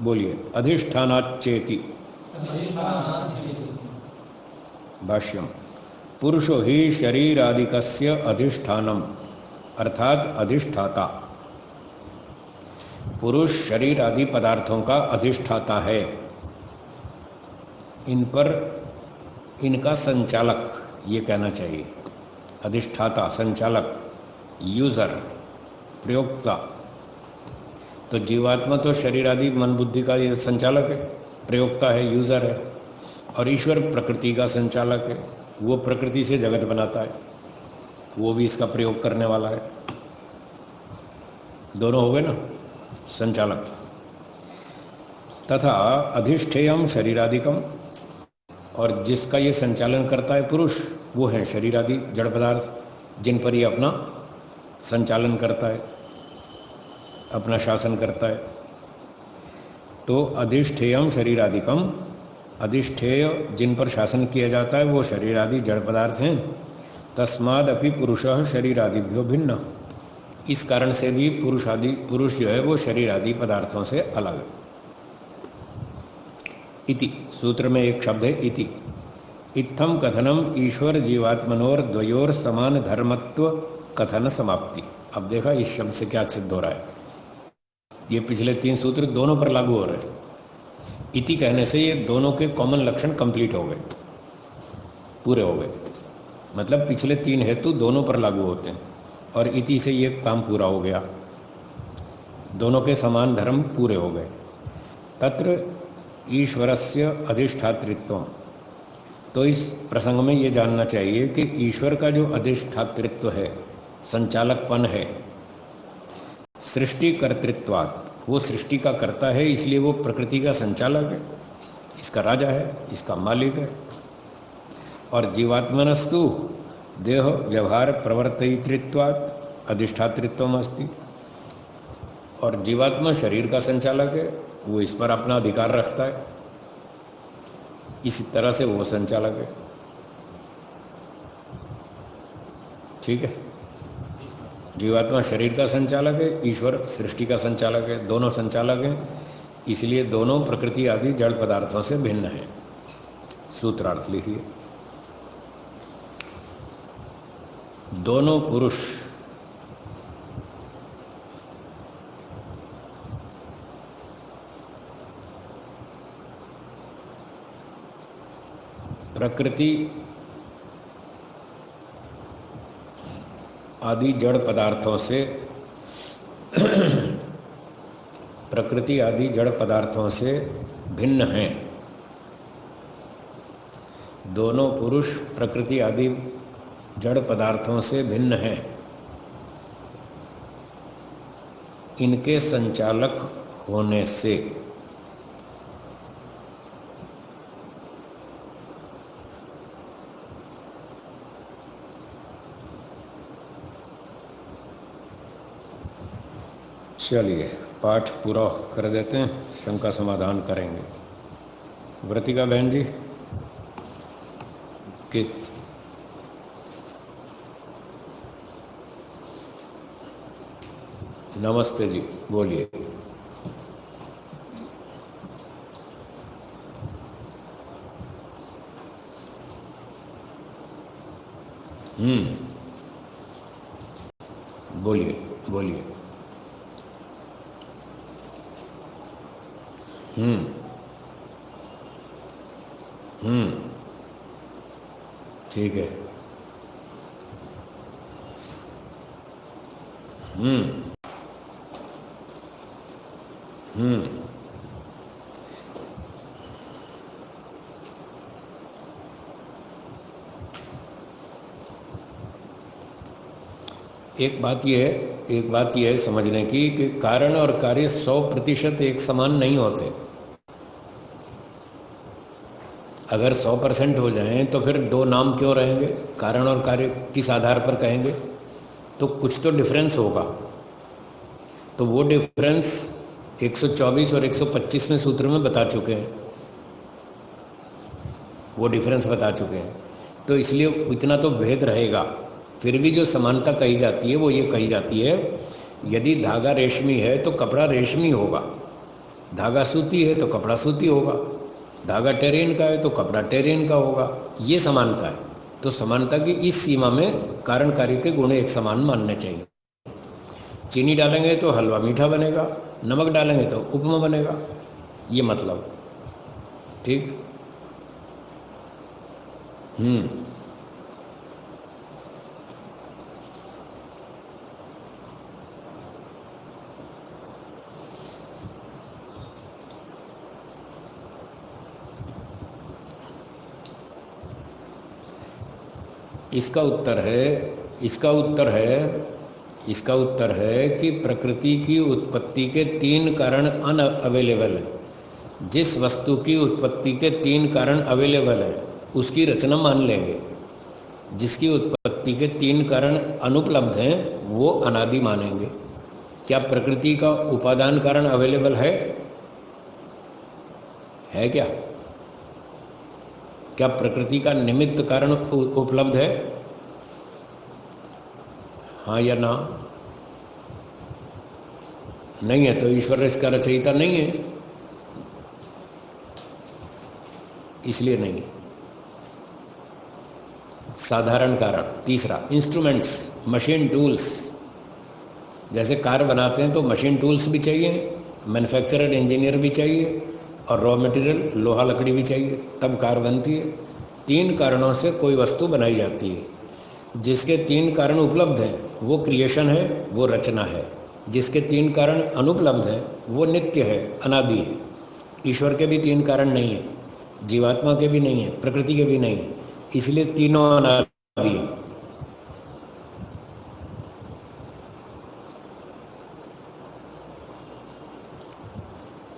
बोलिए। अधिष्ठानाच्चेति। भाष्यम। पुरुषो ही शरीरादिकस्य अधिष्ठानम, अर्थात अधिष्ठाता। पुरुष शरीर आदि पदार्थों का अधिष्ठाता है, इन पर इनका संचालक ये कहना चाहिए। अधिष्ठाता, संचालक, यूजर, प्रयोक्ता। तो जीवात्मा तो शरीर आदि मन बुद्धि का ये संचालक है, प्रयोक्ता है, यूजर है। और ईश्वर प्रकृति का संचालक है, वो प्रकृति से जगत बनाता है, वो भी इसका प्रयोग करने वाला है। दोनों हो गए ना संचालक। तथा अधिष्ठेयम शरीरादिकम, और जिसका ये संचालन करता है पुरुष, वो है शरीर आदि जड़ पदार्थ, जिन पर ये अपना संचालन करता है, अपना शासन करता है। तो अधिष्ठेयम शरीरादिकम, अधिष्ठेय जिन पर शासन किया जाता है वो शरीर आदि जड़ पदार्थ हैं। तस्माद अपि पुरुषः शरीरादिभ्यो भिन्न, इस कारण से भी पुरुष जो है वो शरीर आदि पदार्थों से अलग है। इति, सूत्र में एक शब्द है इति। इत्थम कथनम ईश्वर जीवात्मनोर द्वयोर समान धर्मत्व कथन समाप्ति। अब देखा इस शब्द से क्या सिद्ध हो रहा है, ये पिछले 3 सूत्र दोनों पर लागू हो रहे हैं। इति कहने से ये दोनों के कॉमन लक्षण कंप्लीट हो गए, पूरे हो गए। मतलब पिछले 3 हेतु दोनों पर लागू होते हैं, और इति से ये काम पूरा हो गया, दोनों के समान धर्म पूरे हो गए। तत्र ईश्वरस्य अधिष्ठातृत्व, तो इस प्रसंग में ये जानना चाहिए कि ईश्वर का जो अधिष्ठातृत्व है, संचालकपन है, सृष्टि कर्तृत्वात्, वो सृष्टि का कर्ता है, इसलिए वो प्रकृति का संचालक है, इसका राजा है, इसका मालिक है। और जीवात्मनस्तु देह व्यवहार प्रवर्तयितृत्वात् अधिष्ठातृत्वम अस्ति, और जीवात्मा शरीर का संचालक है, वो इस पर अपना अधिकार रखता है, इसी तरह से वो संचालक है। ठीक है, जीवात्मा शरीर का संचालक है, ईश्वर सृष्टि का संचालक है, दोनों संचालक हैं, इसलिए दोनों प्रकृति आदि जड़ पदार्थों से भिन्न हैं। सूत्रार्थ लिखिए। दोनों पुरुष प्रकृति आदि जड़ पदार्थों से प्रकृति आदि जड़ पदार्थों से भिन्न हैं। दोनों पुरुष प्रकृति आदि जड़ पदार्थों से भिन्न हैं। इनके संचालक होने से चलिए पाठ पूरा कर देते हैं, शंका समाधान करेंगे। व्रतिका बहन जी के नमस्ते जी, बोलिए। बोलिए बोलिए। ठीक है। एक बात यह है समझने की कि कारण और कार्य 100% एक समान नहीं होते। अगर 100% हो जाएं तो फिर 2 नाम क्यों रहेंगे? कारण और कार्य किस आधार पर कहेंगे? तो कुछ तो डिफरेंस होगा। तो वो डिफरेंस 124 और 125 में सूत्र में बता चुके हैं, वो डिफरेंस बता चुके हैं। तो इसलिए इतना तो भेद रहेगा। फिर भी जो समानता कही जाती है वो ये कही जाती है, यदि धागा रेशमी है तो कपड़ा रेशमी होगा, धागा सूती है तो कपड़ा सूती होगा, धागा टेरेन का है तो कपड़ा टेरेन का होगा। ये समानता है। तो समानता की इस सीमा में कारण कार्य के गुण एक समान मानने चाहिए। चीनी डालेंगे तो हलवा मीठा बनेगा, नमक डालेंगे तो उपमा बनेगा, ये मतलब। ठीक। इसका उत्तर है इसका उत्तर है कि प्रकृति की उत्पत्ति के 3 कारण अनअवेलेबल है। जिस वस्तु की उत्पत्ति के 3 कारण अवेलेबल है उसकी रचना मान लेंगे। जिसकी उत्पत्ति के 3 कारण अनुपलब्ध हैं वो अनादि मानेंगे। क्या प्रकृति का उपादान कारण अवेलेबल है क्या? क्या प्रकृति का निमित्त कारण उपलब्ध है? हाँ या ना? नहीं है तो ईश्वर इसका रचयिता नहीं है, इसलिए नहीं है। साधारण कारण। तीसरा, इंस्ट्रूमेंट्स, मशीन टूल्स। जैसे कार बनाते हैं तो मशीन टूल्स भी चाहिए, मैन्युफैक्चरर इंजीनियर भी चाहिए, और रॉ मटेरियल लोहा लकड़ी भी चाहिए, तब कार बनती है। 3 कारणों से कोई वस्तु बनाई जाती है। जिसके 3 कारण उपलब्ध हैं वो क्रिएशन है, वो रचना है। जिसके 3 कारण अनुपलब्ध हैं वो नित्य है, अनादि है। ईश्वर के भी 3 कारण नहीं है, जीवात्मा के भी नहीं है, प्रकृति के भी नहीं है, इसलिए तीनों अनादि है।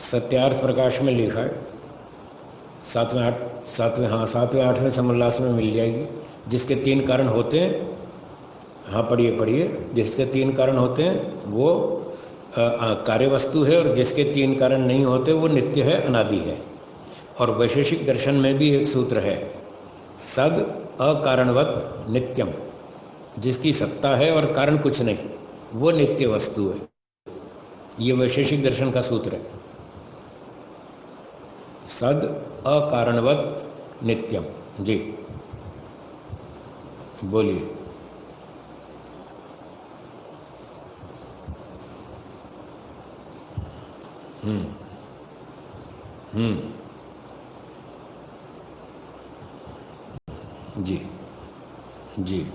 सत्यार्थ प्रकाश में लिखा है, 7वें 8वें समोल्लास में मिल जाएगी। जिसके 3 कारण होते हैं, हाँ पढ़िए, जिसके 3 कारण होते हैं वो कार्य वस्तु है, और जिसके 3 कारण नहीं होते वो नित्य है, अनादि है। और वैशेषिक दर्शन में भी एक सूत्र है, सद अकारणवत नित्यम। जिसकी सत्ता है और कारण कुछ नहीं वो नित्य वस्तु है। ये वैशेषिक दर्शन का सूत्र है, सद अकारणवत नित्यम। जी बोलिए। जी जी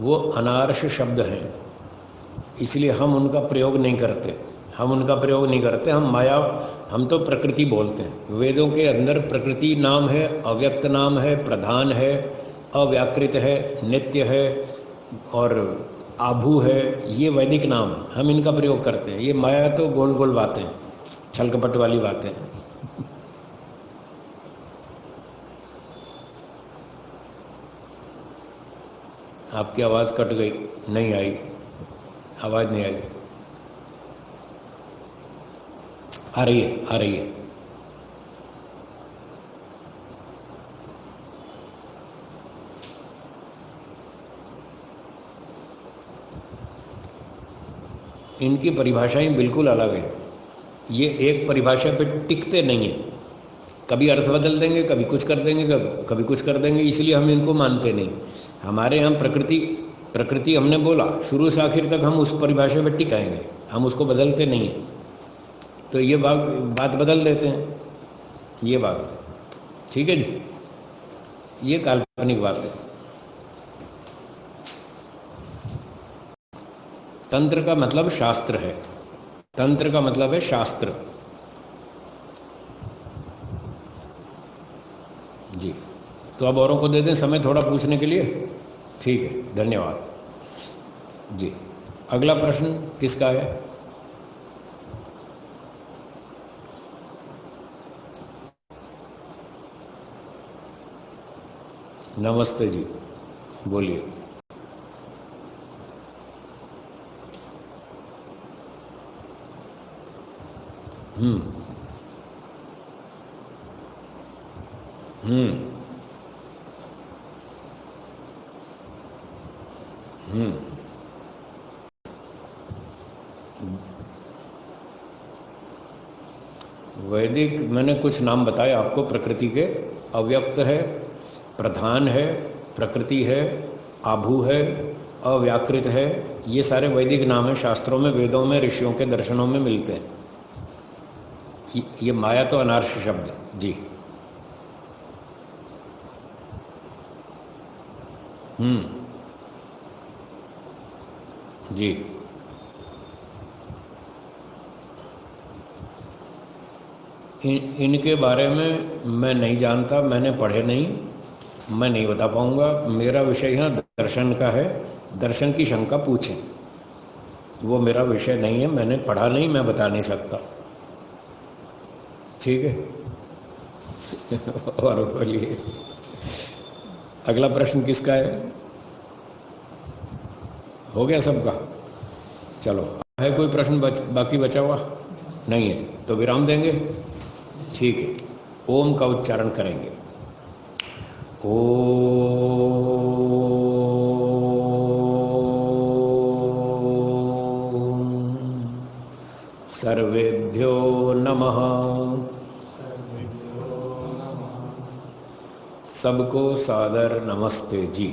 वो अनार्ष शब्द हैं, इसलिए हम उनका प्रयोग नहीं करते। हम तो प्रकृति बोलते हैं। वेदों के अंदर प्रकृति नाम है, अव्यक्त नाम है, प्रधान है, अव्याकृत है, नित्य है और आभू है, ये वैदिक नाम है। हम इनका प्रयोग करते हैं। ये माया तो गोल गोल बातें, छल कपट वाली बातें। आपकी आवाज़ कट गई, नहीं आई, आवाज़ नहीं आई। आ रही है। इनकी परिभाषाएं बिल्कुल अलग है। ये एक परिभाषा पे टिकते नहीं है, कभी अर्थ बदल देंगे, कभी कुछ कर देंगे, कभी कुछ कर देंगे, इसलिए हम इनको मानते नहीं। हमारे यहाँ प्रकृति हमने बोला, शुरू से आखिर तक हम उस परिभाषा पे टिकाएंगे, हम उसको बदलते नहीं हैं। तो ये बात बदल देते हैं, ये बात ठीक है जी, ये काल्पनिक बात है। तंत्र का मतलब शास्त्र है, तंत्र का मतलब है शास्त्र। जी तो अब औरों को दे दें समय थोड़ा पूछने के लिए। ठीक है, धन्यवाद जी। अगला प्रश्न किसका है? नमस्ते जी, बोलिए। हम्म। वैदिक मैंने कुछ नाम बताए आपको प्रकृति के। अव्यक्त है, प्रधान है, प्रकृति है, आभू है, अव्याकृत है। ये सारे वैदिक नाम हैं, शास्त्रों में, वेदों में, ऋषियों के दर्शनों में मिलते हैं। ये माया तो अनार्ष शब्द है जी। जी। इनके बारे में मैं नहीं जानता, मैंने पढ़े नहीं, मैं नहीं बता पाऊंगा। मेरा विषय यहाँ दर्शन का है, दर्शन की शंका पूछें, वो मेरा विषय नहीं है, मैंने पढ़ा नहीं, मैं बता नहीं सकता। ठीक है। और बोलिए, अगला प्रश्न किसका है? हो गया सबका? चलो, है कोई प्रश्न बाकी बचा हुआ? नहीं है तो विराम देंगे। ठीक है, ओम का उच्चारण करेंगे। सर्वेभ्यो नमः। सबको सादर नमस्ते जी।